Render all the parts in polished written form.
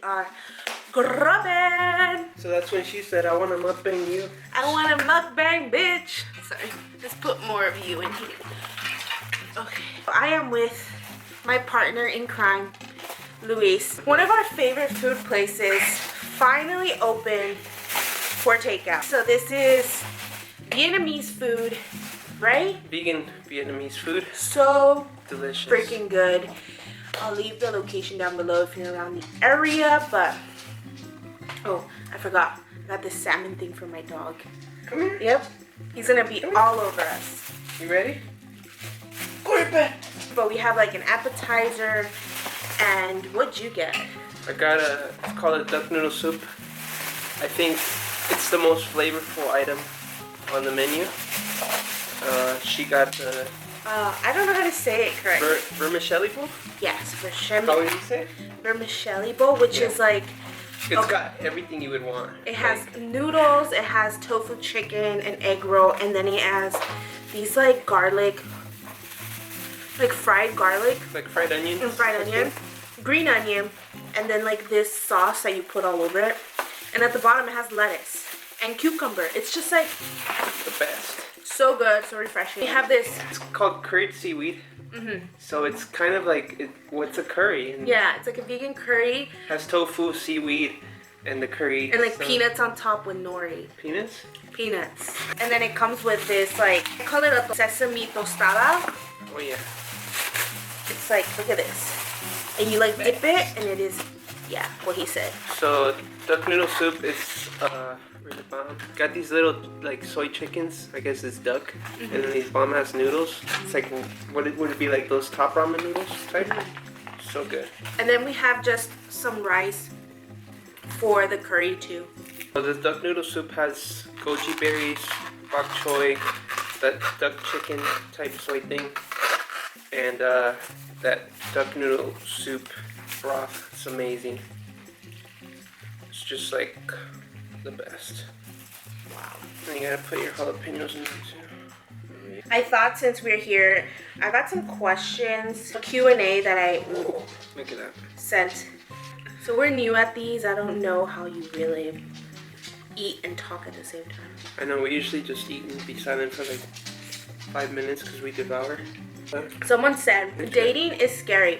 are grubbing. So that's when she said, I want to mukbang you. I want to mukbang, bitch. Sorry, let's put more of you in here. Okay, I am with my partner in crime, Luis. One of our favorite food places finally opened for takeout. So this is Vietnamese food, right? Vegan Vietnamese food. So delicious. Freaking good. I'll leave the location down below if you're around the area, but oh, I forgot. I got this salmon thing for my dog. Come here. Yep. He's gonna be all over us. You ready? Go to bed. But we have like an appetizer, and what'd you get? I got it's called a duck noodle soup. I think it's the most flavorful item on the menu. She got the I don't know how to say it correctly. vermicelli bowl? Yes, vermicelli. How would you say? Vermicelli bowl, which is like... It's got everything you would want. It has noodles, it has tofu chicken, an egg roll, and then it has these like garlic, like fried garlic. Like fried onions? And fried onion, green onion, and then like this sauce that you put all over it. And at the bottom it has lettuce and cucumber. It's just like... the best. So good, so refreshing. We have this... It's called curried seaweed. So it's kind of like, what's a curry? And yeah, it's like a vegan curry. Has tofu, seaweed, and the curry. And like peanuts on top with nori. Peanuts? Peanuts. And then it comes with this like, I call it a sesame tostada. Oh yeah. It's like, look at this. And you like dip it, and it is, yeah, what he said. So duck noodle soup is really bomb. Got these little like soy chickens. I guess it's duck, and then these bomb ass noodles. It's like would it be like those top ramen noodles type? So good. And then we have just some rice for the curry too. So this duck noodle soup has goji berries, bok choy, that duck chicken type soy thing, and that duck noodle soup broth. It's amazing. It's just like the best. Wow. And you gotta put your jalapenos in there too. I thought since we're here, I got some questions, Q&A that I Look at that. sent. So we're new at these. I don't know how you really eat and talk at the same time. I know, we usually just eat and be silent for like 5 minutes because we devour. Someone said, dating is scary.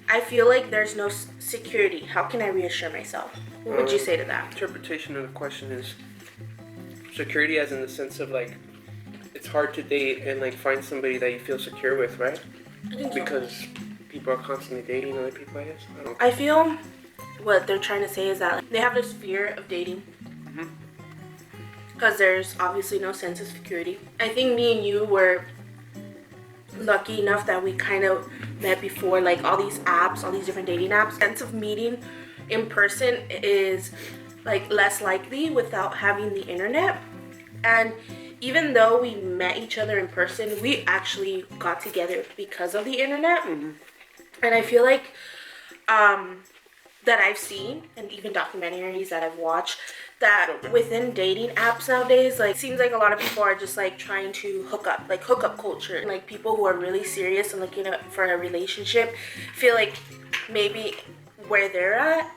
I feel like there's no security. How can I reassure myself? What would you say to that? Interpretation of the question is security as in the sense of like it's hard to date and like find somebody that you feel secure with, right? I think so. Because people are constantly dating other people, I guess. I feel what they're trying to say is that they have this fear of dating because there's obviously no sense of security. I think me and you were lucky enough that we kind of met before, like all these apps, all these different dating apps. Sense of meeting in person is like less likely without having the internet. And even though we met each other in person, we actually got together because of the internet. And I feel like that I've seen, and even documentaries that I've watched, that within dating apps nowadays, like, seems like a lot of people are just like trying to hook up, like hookup culture. Like people who are really serious and looking for a relationship feel like maybe where they're at,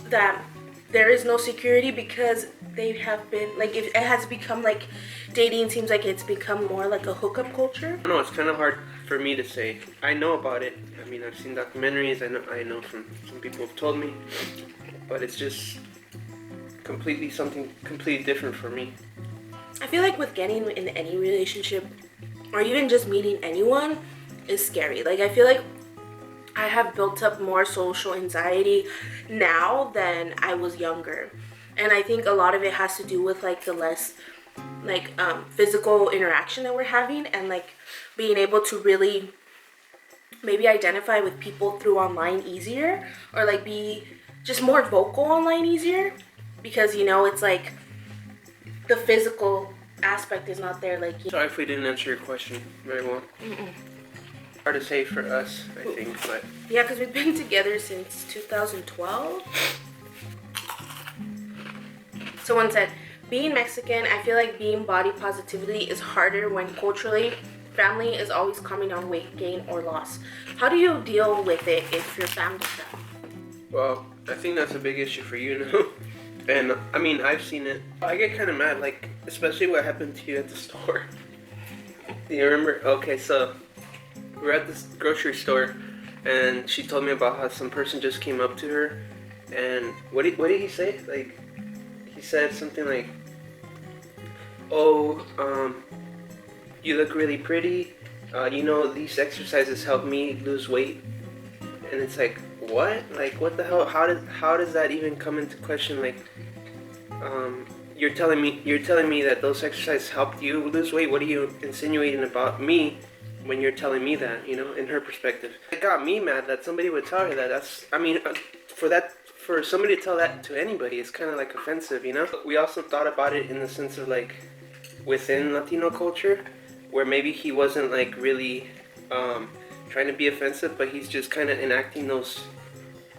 that there is no security because they have been, like, it has become like, dating seems like it's become more like a hookup culture. I don't know, it's kind of hard for me to say. I know about it. I mean, I've seen documentaries. I know from some people have told me, but it's just something completely different for me. I feel like with getting in any relationship or even just meeting anyone is scary. Like, I feel like I have built up more social anxiety now than I was younger. And I think a lot of it has to do with like the less like physical interaction that we're having, and like being able to really maybe identify with people through online easier, or like be just more vocal online easier, because, you know, it's like the physical aspect is not there. Like, sorry if we didn't answer your question very well. Hard to say for us, I think, but yeah, because we've been together since 2012. Someone said, being Mexican, I feel like being body positivity is harder when culturally family is always commenting on weight gain or loss. How do you deal with it if your family's that? Well, I think that's a big issue for you now. And I mean, I've seen it. I get kind of mad, like, especially what happened to you at the store. Do you remember? Okay, so we're at this grocery store, and she told me about how some person just came up to her, and what did he say? Like, he said something like, "Oh, you look really pretty. You know, these exercises help me lose weight." And it's like, what? Like, what the hell? How does that even come into question? Like, you're telling me that those exercises helped you lose weight. What are you insinuating about me when you're telling me that? You know, in her perspective, it got me mad that somebody would tell her that. I mean, for somebody to tell that to anybody, it's kind of like offensive, you know. We also thought about it in the sense of like within Latino culture, where maybe he wasn't like really trying to be offensive, but he's just kind of enacting those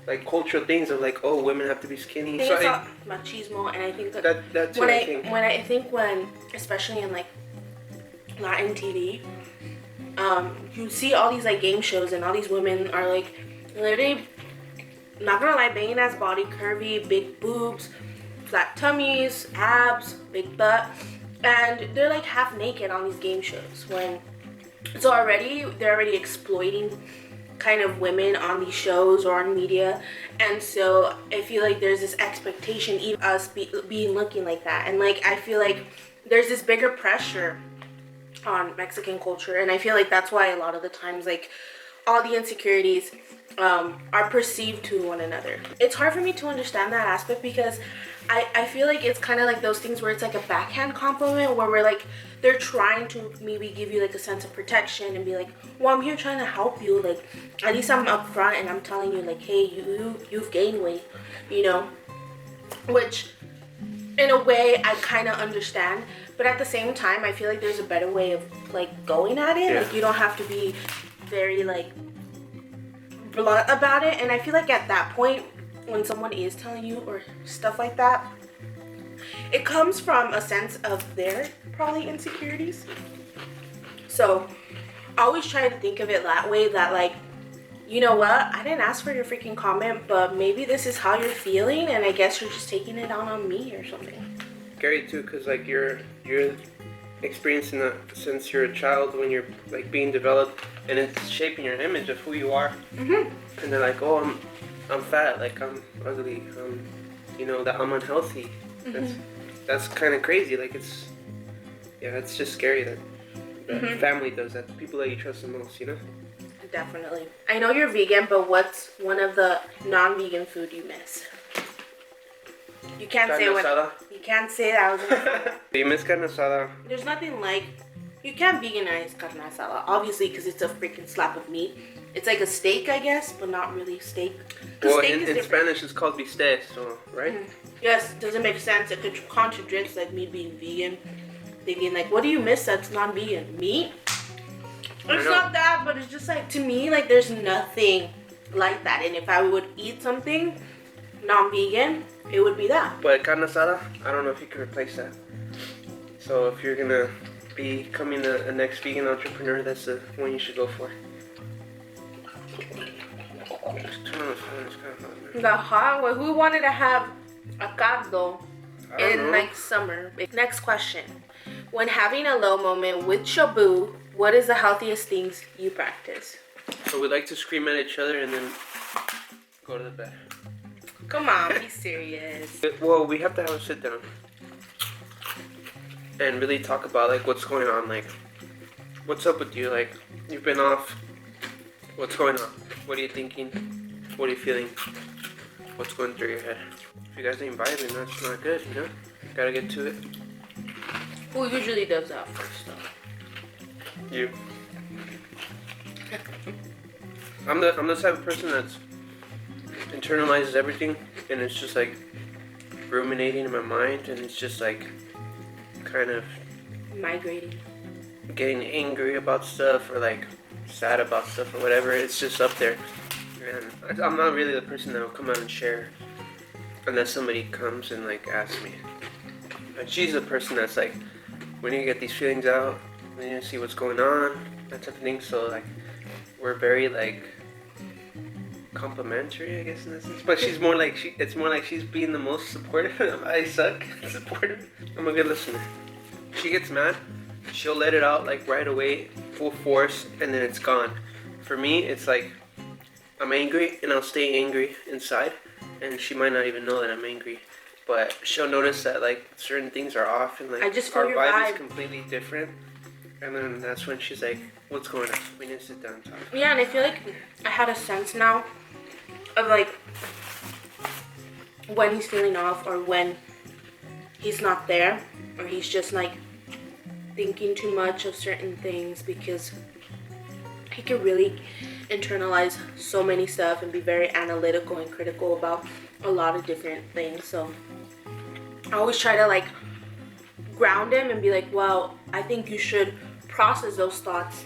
like cultural things of like, oh, women have to be skinny. I think it's all machismo, and I think that when especially in like Latin TV, you see all these like game shows, and all these women are like literally, not gonna lie, banging ass body, curvy, big boobs, flat tummies, abs, big butt, and they're like half naked on these game shows. They're already exploiting kind of women on these shows or on media, and so I feel like there's this expectation, even us being looking like that, and like I feel like there's this bigger pressure on Mexican culture, and I feel like that's why a lot of the times like all the insecurities are perceived to one another. It's hard for me to understand that aspect because I feel like it's kind of like those things where it's like a backhand compliment, where we're like, they're trying to maybe give you like a sense of protection and be like, well, I'm here trying to help you, like at least I'm upfront and I'm telling you like, hey, you've gained weight, you know, which in a way I kind of understand, but at the same time I feel like there's a better way of like going at it. Like you don't have to be very like blunt about it, and I feel like at that point when someone is telling you or stuff like that, it comes from a sense of their probably insecurities. So I always try to think of it that way, that like, you know what, I didn't ask for your freaking comment, but maybe this is how you're feeling, and I guess you're just taking it out on me or something. Scary too, because like you're experiencing that since you're a child, when you're like being developed, and it's shaping your image of who you are. Mm-hmm. And they're like, oh, I'm fat, like I'm ugly, you know, that I'm unhealthy. Mm-hmm. That's kind of crazy. Like it's just scary that mm-hmm. family does that. The people that you trust the most, you know. Definitely. I know you're vegan, but what's one of the non-vegan food you miss? You can't say what. You can't say that. Do you miss carne asada? There's nothing like. You can't veganize carne asada, obviously, because it's a freaking slap of meat. It's like a steak, I guess, but not really steak. Well, steak in Spanish it's called bistec, so right? Mm-hmm. Yes, doesn't make sense. It contradicts like me being vegan. Thinking like, what do you miss that's non-vegan? Meat? It's not that, but it's just like, to me, like there's nothing like that. And if I would eat something non-vegan, it would be that. But carne asada, I don't know if you can replace that. So if you're gonna be becoming a next vegan entrepreneur, that's the one you should go for. The hot one. Who wanted to have a caldo in like summer? Next question. When having a low moment with Shabu, what is the healthiest things you practice? So we like to scream at each other and then go to the bed. Come on, be serious. Well, we have to have a sit down and really talk about like what's going on, like what's up with you, like you've been off, what's going on, what are you thinking, what are you feeling, what's going through your head. If you guys ain't vibing, that's not good, you know. Gotta get to it. Who usually does that first though? You. I'm the type of person that's internalizes everything, and it's just like ruminating in my mind, and it's just like kind of migrating, getting angry about stuff or like sad about stuff or whatever. It's just up there, and I'm not really the person that will come out and share unless somebody comes and like asks me. And she's the person that's like, we need to get these feelings out, we need to see what's going on, that type of thing. So like we're very like complimentary, I guess, in a sense. But she's more like it's more like she's being the most supportive. I suck supportive. I'm a good listener. She gets mad, she'll let it out like right away, full force, and then it's gone. For me, it's like I'm angry and I'll stay angry inside, and she might not even know that I'm angry, but she'll notice that like certain things are off and like I just feel our your vibe vibe is completely different. And then that's when she's like, "What's going on? We need to sit down and talk." Yeah, and I feel like I had a sense now of like when he's feeling off or when he's not there, or he's just like thinking too much of certain things, because he can really internalize so many stuff and be very analytical and critical about a lot of different things. So I always try to like ground him and be like, well, I think you should process those thoughts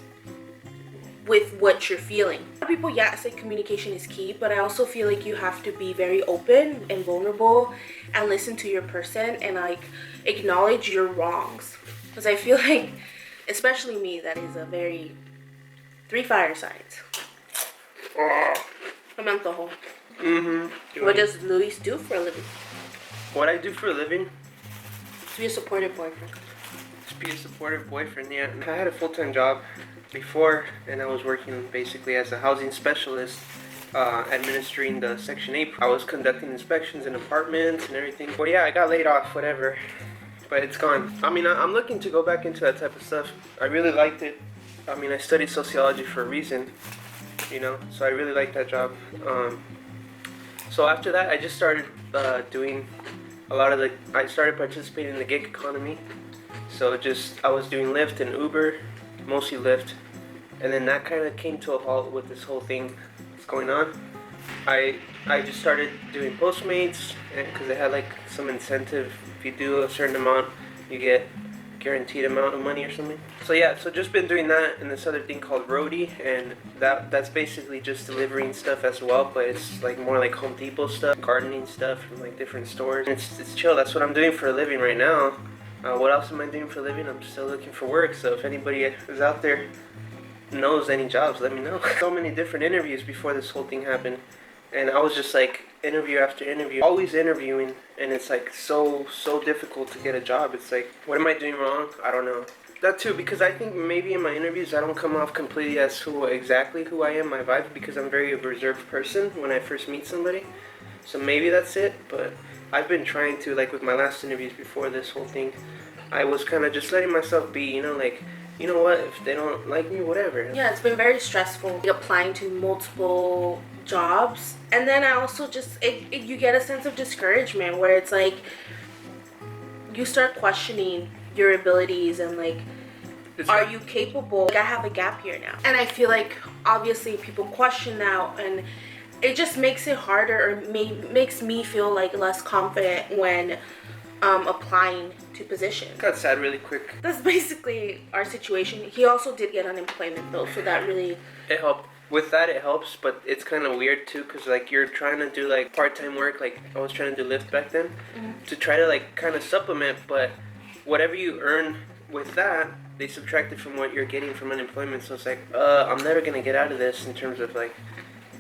with what you're feeling. A lot of people, yeah, say communication is key, but I also feel like you have to be very open and vulnerable and listen to your person and like acknowledge your wrongs. Because I feel like, especially me, that is a very 3 fire signs. I'm on the whole. What does Luis do for a living? What I do for a living? To be a supportive boyfriend. To be a supportive boyfriend, yeah. I had a full-time job before, and I was working basically as a housing specialist, administering the Section 8. I was conducting inspections in apartments and everything. Well, yeah, I got laid off, whatever, but it's gone. I mean, I'm looking to go back into that type of stuff. I really liked it. I mean, I studied sociology for a reason, you know, so I really liked that job. So after that, I just started doing a lot of I started participating in the gig economy. So I was doing Lyft and Uber, mostly Lyft, and then that kind of came to a halt with this whole thing that's going on. I just started doing Postmates, because they had like some incentive. If you do a certain amount, you get guaranteed amount of money or something. So yeah, so just been doing that and this other thing called roadie, and that's basically just delivering stuff as well, but it's like more like Home Depot stuff, gardening stuff from like different stores. And it's chill. That's what I'm doing for a living right now. What else am I doing for a living? I'm still looking for work, so if anybody is out there knows any jobs, let me know. So many different interviews before this whole thing happened, and I was just like interview after interview, always interviewing, and it's like so difficult to get a job. It's like, what am I doing wrong? I don't know. That too, because I think maybe in my interviews I don't come off completely as exactly who I am, my vibe, because I'm very a reserved person when I first meet somebody. So maybe that's it, but I've been trying to, like with my last interviews before this whole thing, I was kind of just letting myself be, you know, like, you know what, if they don't like me, whatever. Yeah, it's been very stressful, like, applying to multiple jobs. And then I also just, you get a sense of discouragement where it's like, you start questioning your abilities and like, are you capable? Like, I have a gap year now. And I feel like, obviously, people question that, and it just makes it harder, or makes me feel like less confident when applying to positions. Got sad really quick. That's basically our situation. He also did get unemployment though, so that really... It helped. With that, it helps, but it's kind of weird too, because like you're trying to do like part-time work, like I was trying to do Lyft back then, to try to like kind of supplement, but whatever you earn with that, they subtract it from what you're getting from unemployment. So it's like, I'm never gonna get out of this in terms of like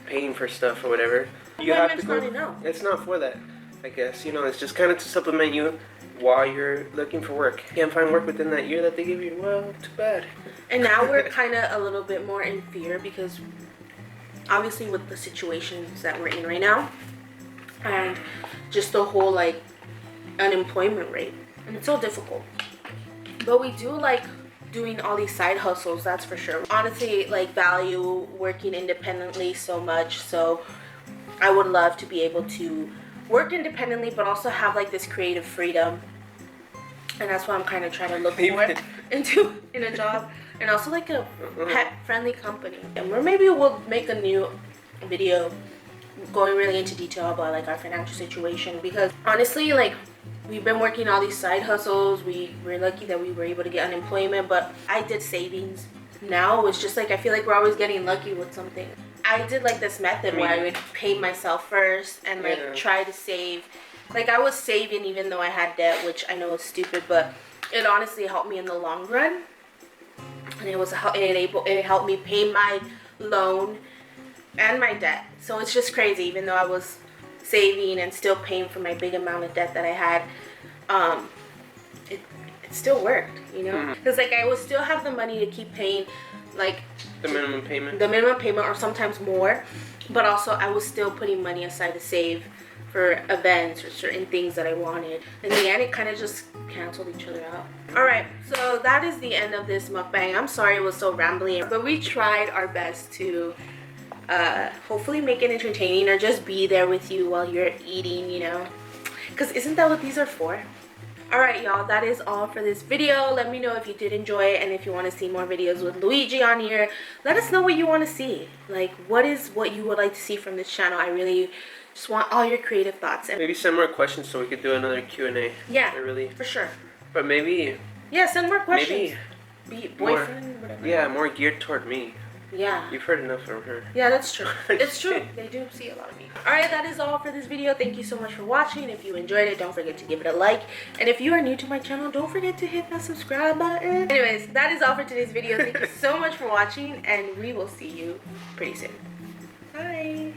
paying for stuff or whatever. You have to go. Not enough. It's not for that, I guess. You know, it's just kind of to supplement you while you're looking for work. Can't find work within that year that they give you. Well, too bad. And now we're kind of a little bit more in fear, because obviously with the situations that we're in right now, and just the whole like unemployment rate, and it's so difficult. But we do like doing all these side hustles, that's for sure. Honestly, like, value working independently so much, so I would love to be able to work independently but also have like this creative freedom, and that's what I'm kind of trying to look for in a job, and also like a pet friendly company. And maybe we'll make a new video going really into detail about like our financial situation, because honestly, like, we've been working all these side hustles. We're lucky that we were able to get unemployment, but I did savings. Now it's just like, I feel like we're always getting lucky with something. I did like this method where I would pay myself first and like try to save. Like, I was saving even though I had debt, which I know is stupid, but it honestly helped me in the long run. And it helped me pay my loan and my debt. So it's just crazy. Even though I was saving and still paying for my big amount of debt that I had, it still worked, you know? Because like I would still have the money to keep paying like the minimum payment. The minimum payment, or sometimes more. But also I was still putting money aside to save for events or certain things that I wanted. In the end, it kind of just canceled each other out. Alright, so that is the end of this mukbang. I'm sorry it was so rambling, but we tried our best to hopefully make it entertaining, or just be there with you while you're eating, you know, because isn't that what these are for? Alright y'all, that is all for this video. Let me know if you did enjoy it, and if you want to see more videos with Luigi on here. Let us know what you want to see. Like, what you would like to see from this channel. I really just want all your creative thoughts. And maybe send more questions so we could do another Q&A. Yeah, really, for sure. But maybe... yeah, send more questions. Maybe be it boyfriend, more, whatever. yeah, more geared toward me. Yeah. You've heard enough from her. Yeah, that's true. It's true. They do see a lot of me. Alright, that is all for this video. Thank you so much for watching. If you enjoyed it, don't forget to give it a like. And if you are new to my channel, don't forget to hit that subscribe button. Anyways, that is all for today's video. Thank you so much for watching, and we will see you pretty soon. Bye.